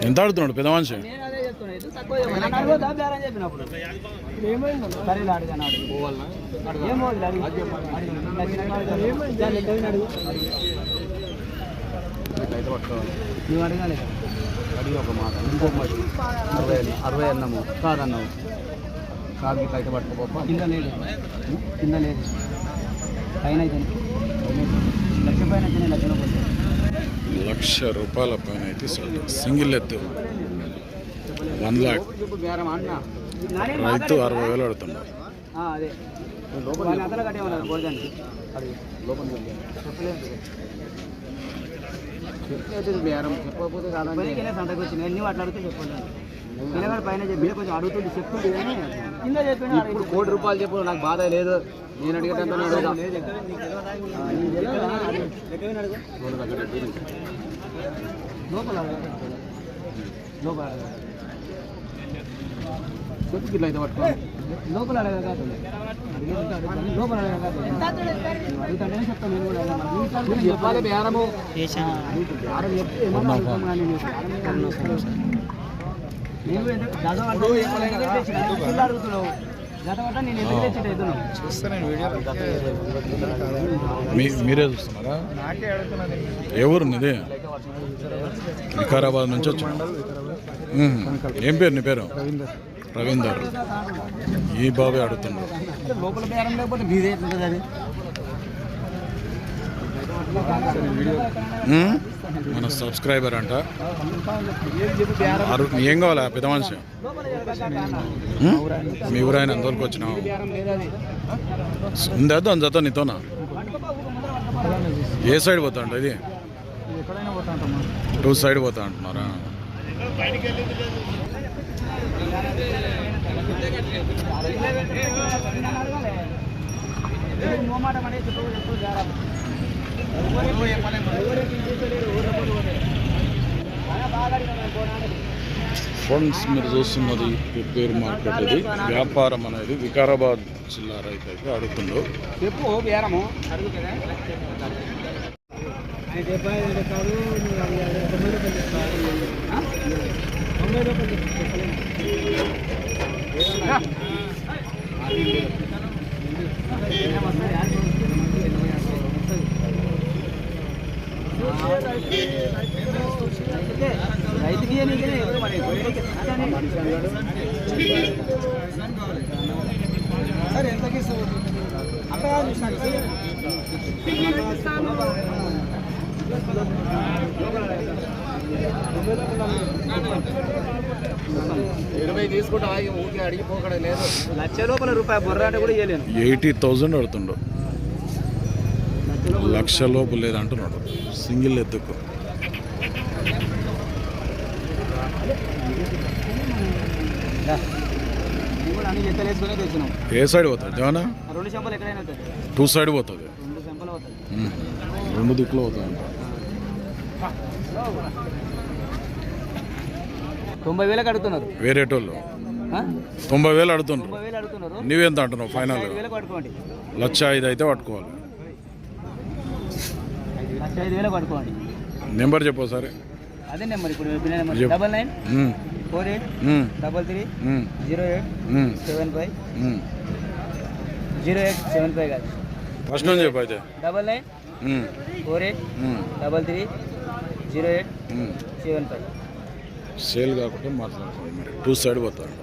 ఎంత ఆడుతున్నాడు పెద్ద మనిషి? నువ్వు అడగాలి అడిగి ఒక మాట ఇంకో మాట 60 అన్నాము కాదన్నావు కాదు ఇట్లా అయితే పట్టుకోప కింద లేదు పైన అయితే లక్ష పైన అయితే ₹1,00,000 పైన అయితే సింగిల్ ఎత్తు 1 lakh రైతు 60,000 అడుతున్నాడు. అదే అతను కట్టేమన్నారు గోదానికి అది లోపల చెప్పలేదు చెప్పలేదు బేరం చెప్పకపోతే కాదని సంతకు వచ్చింది ఎన్ని మాట్లాడితే చెప్పండి పిల్లగాడు పైన చెప్పి కొంచెం అడుగుతుంది చెప్తుంది కానీ కింద చెప్పిన ఇప్పుడు ₹1,00,000 చెప్పు నాకు బాధ లేదు నేను అడిగేటంత లోపల లోపల చెప్పు ఇట్లా అయితే పట్టుకో లోపల అడగదు లోపల అడుగుతానే చెప్తాను నేను కూడా చెప్పాలి బేరము బేరం చెప్తే అడుగుతున్నావు మీరే చూస్తున్నారా? ఎవరు ఇదే? వికారాబాద్ నుంచి వచ్చి ఏం పేరు నీ పేరు? రవీందర్. ఈ బాబే అడుగుతున్నాడు. లోపల బేరం లేకపోతే మీదే అది మన సబ్స్క్రైబర్ అంట. ఏం కావాలా పెద్ద మనిషి? మీ ఊరాయన అంతవరకు వచ్చినావు ఉందా దాని జత నీతోనా? ఏ సైడ్ పోతా అంట ఇది? 2 సైడ్ పోతా అంటున్నారా? ఫ్రెండ్స్ మీరు చూస్తున్నది రిపేర్ మార్కెట్. ఇది వ్యాపారం అనేది వికారాబాద్ జిల్లా రైతు అయితే అడుగుతుందో చెప్పు బేరము రైతుకి సార్ ఎంతకి అక్కడ 20 తీసుకుంటా ఊరికి అడిగిపోకడం లేదు. ₹1,00,000 బొర్ర అంటే కూడా ఇవ్వలేను. 80,000 అడుతుండు. ₹1,00,000 లేదంటున్నాడు సింగిల్ ఎత్తుకు. ఏ సైడ్ పోతుంది జవానా? 2 సైడ్ పోతుంది. 2 దిక్కులు పోతుంది. 90,000 అడుగుతున్నారు వేరేటోళ్ళు. 90,000 అడుగుతున్నారు. నువ్వెంత అంటున్నావు ఫైనల్? 1,05,000 అయితే పట్టుకోవాలి. 5,000 పట్టుకోండి. నెంబర్ చెప్పు సరే. అదే నెంబర్ ఇప్పుడు 99 48 33 08 75 0875 కాదు ఫస్ట్ నుంచి చెప్పు అయితే. 99 48 33 08 75. సేల్ కాకుండా మాట్లాడుకోండి మరి. 2 సైడ్ పోతాడు.